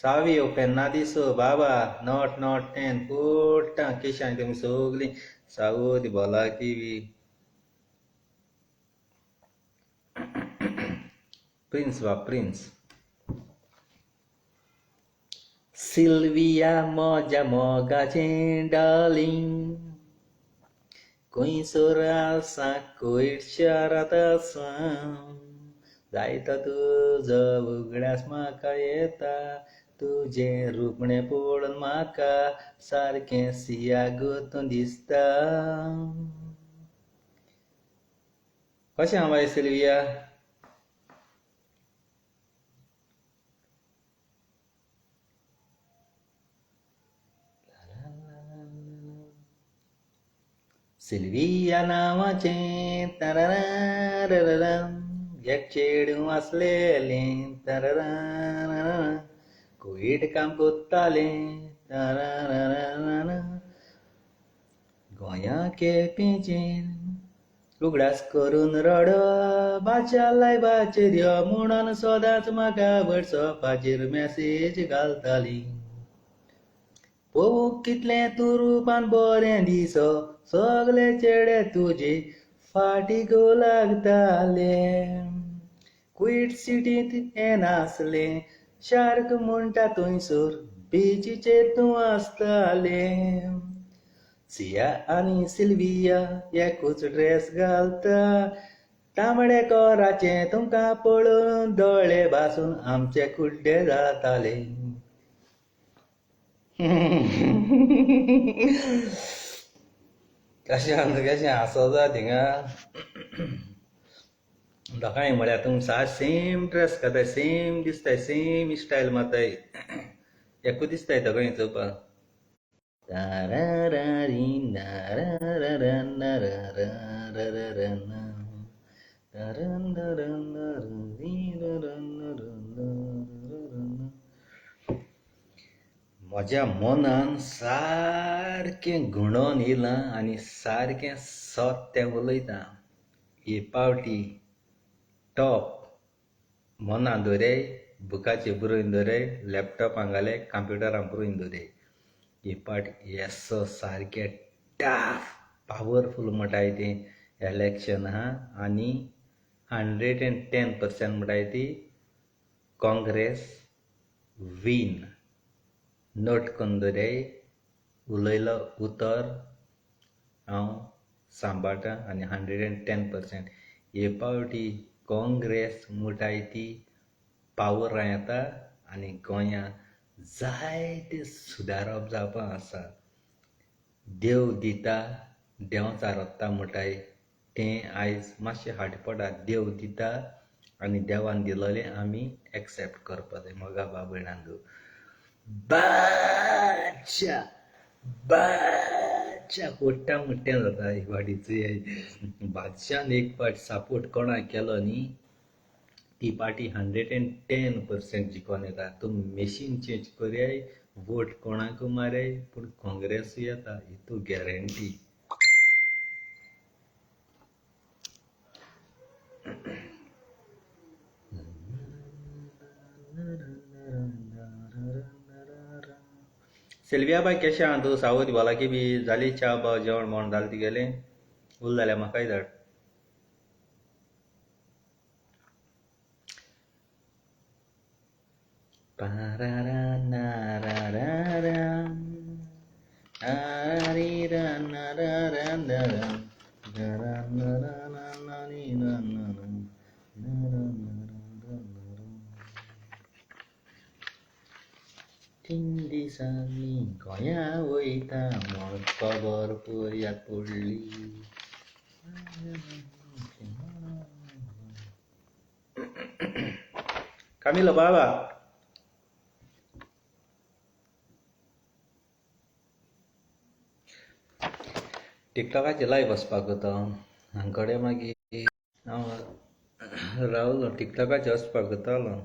Savi open nadiso baba not ten puta kishan tum sogli saudi bola kiwi prince va prince Silvia moja moga darling कोई असा कोई शरात असा जायता तुझं उगड्यास म्हाका येता तुझे रुपणे पळोवन म्हाका सारकें सिया गुतून दिसता. कशें आहा बाय सिल्विया? सिल्विया नावाचें तररारररम एक चेडूं आसलेलें तररारररम कुयट काम कोत्तालें तररारररम गोंया केपेंचेर उगडास करून रडो बाच्या लायबाचेर यो म्हणून सदांच म्हाका व्हॉट्सअपाचेर मॅसेज घालताली. पळोवंक कितलें तूं रुपान बरें दिसो सगले चेडे तुजे फाटी घोव लागताले. क्विट सिटींत हें नासलें शार्क म्हणटा थंयसर बीचीचेर तूं आसतालें. सिया आनी सिल्विया एकूच ड्रेस घालता तांबडे कोराचे तुमकां पळोवन दोळे भासून आमचे कुड्डे जाताले. कशें हांसोता थिंगा लोकांय म्हळ्यार तुम सा सेम ड्रेस घाताय सेम दिसताय सेम स्टायल मारताय एकूच दिसताय दोगांय चोवपाक. म्हज्या मनान सारकें घुणोवन येयलां आनी सारकें सत्तें उलयता. हे पावटी टॉप मनान दवराय बुकाचेर बरोवन दवराय लॅपटॉपान घाले कंप्युटरान बरोवन दवराय. हे पावटी येसो सारकें टफ पावरफूल म्हणटाय तें इलेक्शन आहा आनी 110% म्हणटाय ती काँग्रेस वीन. नोट करून दवराय उलयलो उतर हांव सांबाळटा आनी 110%. हे पावटी काँग्रेस म्हणटाय ती पावरां येता आनी गोंयांत जायते सुदारप जावपा आसा. देव दिता देव चारोत्ता म्हणटाय तें आयज मातशें हाट पडा. देव दिता आनी देवान दिलोलें आमी एक्सेप्ट करपा जाय मोगा बाबयणांक. बाच्या बाच्या पोट्टा मुट्टें जाता एक फाटीचो. बादशान एक फाट सपोर्ट कोणाक केलो न्ही ती पार्टी 110% जिखोन येता. तूं मेशीन चेंज करयाय वोट कोणाक मारयाय पूण काँग्रेस येता हितू गॅरंटी. सिल्विया बाय केशें आहा तूं? सावत बोला की बी जाली च्या बाव जेवण म्हण जालें तुगेलें? उरलें जाल्यार म्हाकाय धाड. तीन दिसांनी गोंया वयता म्हूण खबर पर्यात पडली. Camilo बाबा टिकटॉकाचे लायव्ह वचपाक वता हांगकडे मागीर हांव रावलो टिकटॉकाचे वचपाक वतालो.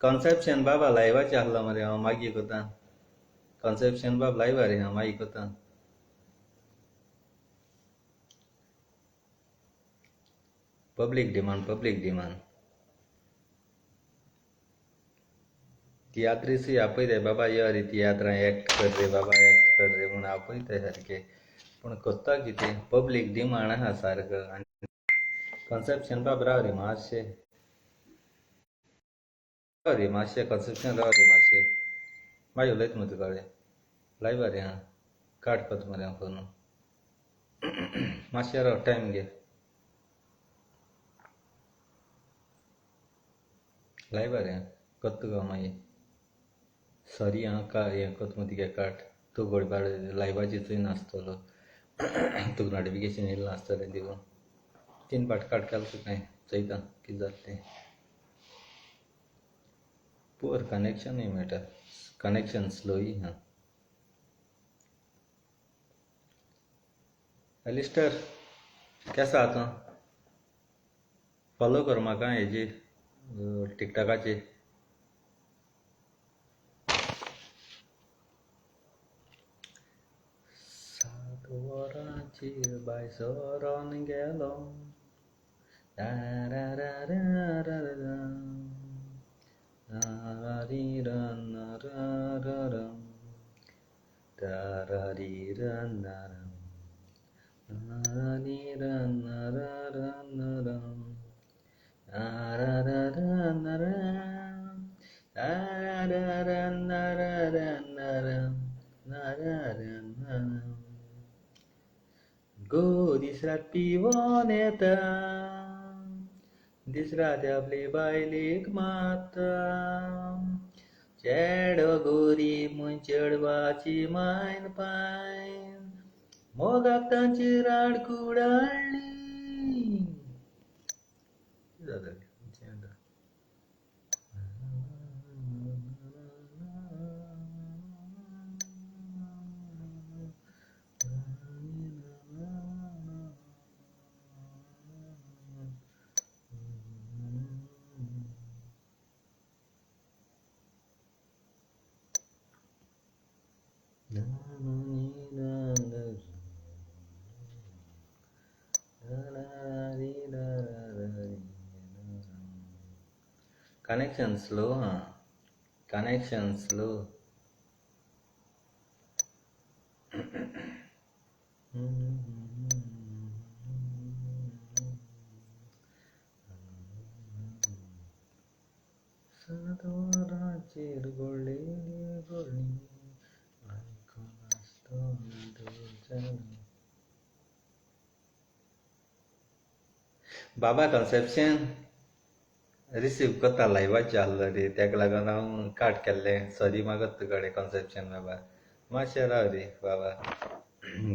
कॉन्सेप्शन बाबा लायव्हाचे आहलो मरे हांव मागीर कोता. कॉन्सेप्शन बाब लायव्ह रे हांव मागीर कोता. पब्लिक डिमांड तियात्री से आपयताय बाबा यो रे तियात्रां एक्ट कर रे म्हूण आपयताय सारके पूण कोत्ता कितें पब्लीक डिमांड आहा सारको. आनी कॉन्सेप्शन बाब राव रे मातशें कॉन्सेप्शन राव रे मातशें मागीर उलयता मरे तुका कडेन लायव्ह रे हां काट कोत मरे हांव फोन मातशें राव टायम घे लायव्ह रे कोत्ता तुका मागीर सॉरी हां का हें कोत मग तिगे काट तूं घडपाड लायव्हाची चोय नासतलो तुका नोटिफिकेशन येयल्लो नासतलें दिवून 3 पाट काट केलो तुका हांवें चोयता कितें जाता तें. पुअर कनेक्शनूय मेळटा कनेक्शन स्लोय हां. एलिस्टर केसो आहा तूं फॉलो कर म्हाका हेजी टिकटॉकाचेर. सात वरांचेर बाय सरोन गेलो गो दिसरात पिवोन येता दिसरात आपले बायलेक माता चेडो गोरी म्हूण चेडवाची मायन पायन मोगाक तांची राडकूड हाडली. कनेक्शन स्लो हां कनेक्शन स्लो. सातवरांचेर घोळलेली गोळणी आयकून आसतना बाबा कॉन्सेप्शन रिसीव कोत्ता लायव्हाचे आहलो रे तेका लागून हांव काट केल्लें सॉरी मागत तुका कडेन कॉन्सेप्शन बाबा मातशें राव रे बाबा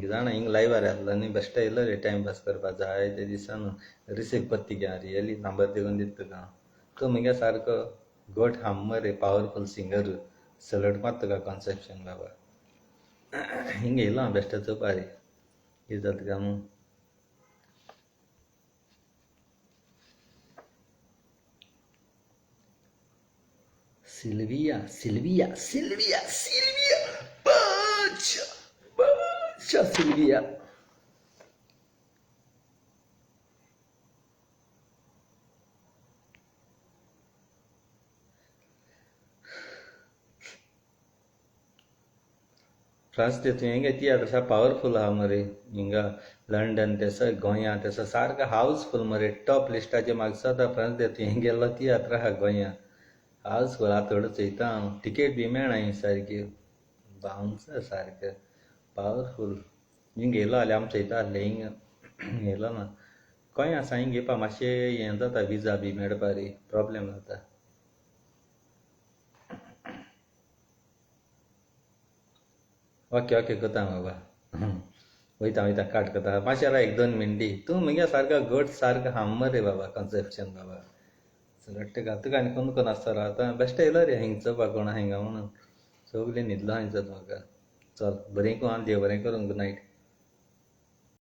जाणा हिंग लायव्हार आहलो न्ही बेश्टो येयलो रे टायम पास करपा जाय ते दिसान रिसीव कोत्ता गे रियली नंबर दिवन दिता तुका तूं मुगे सारको गोट हाम रे पावरफूल सिंगर सलूट मात तुका कॉन्सेप्शन बाबा हिंग येयलो हांव बेश्टो चोवपा रे कितें जाता काय म्हूण. Silvia, bacia Silvia. फ्रांस ते तूं हेंगे तियात्र सा पावरफूल आहा मरे हिंगा लंडन तेसो गोंया तेसो सारको हावसफूल मरे टॉप लिस्टाचे म्हाका सदां फ्रांस ते तूं हें गेल्लो तियात्र आहा गोंया हावसफूल आतां चोयता हांव टिकेट बी मेळना हिंग सारकी बावन्सर सारके पावरफूल हिंग येयलो जाल्यार आमी चोयता आसले हिंग येयलो ना खंय आसा हिंग घेवपा मातशें हें जाता विजा बी मेळपा रे प्रॉब्लेम जाता ओके ओके कोता बाबा वयता वयता काट कोता मातशें राव 1-2 मिनटी तूं मगे सारको घट सारको हांब रे बाबा कन्सेप्शन बाबा रट्टे का तुका आनी कोण कोण आसता राव आतां बेश्टे येयलो रे हिंग चोवपा कोण हिंगा म्हणून सगलीं न्हिदलो हांयसर म्हाका चल बरें को आं देव बरें करूं गुड नायट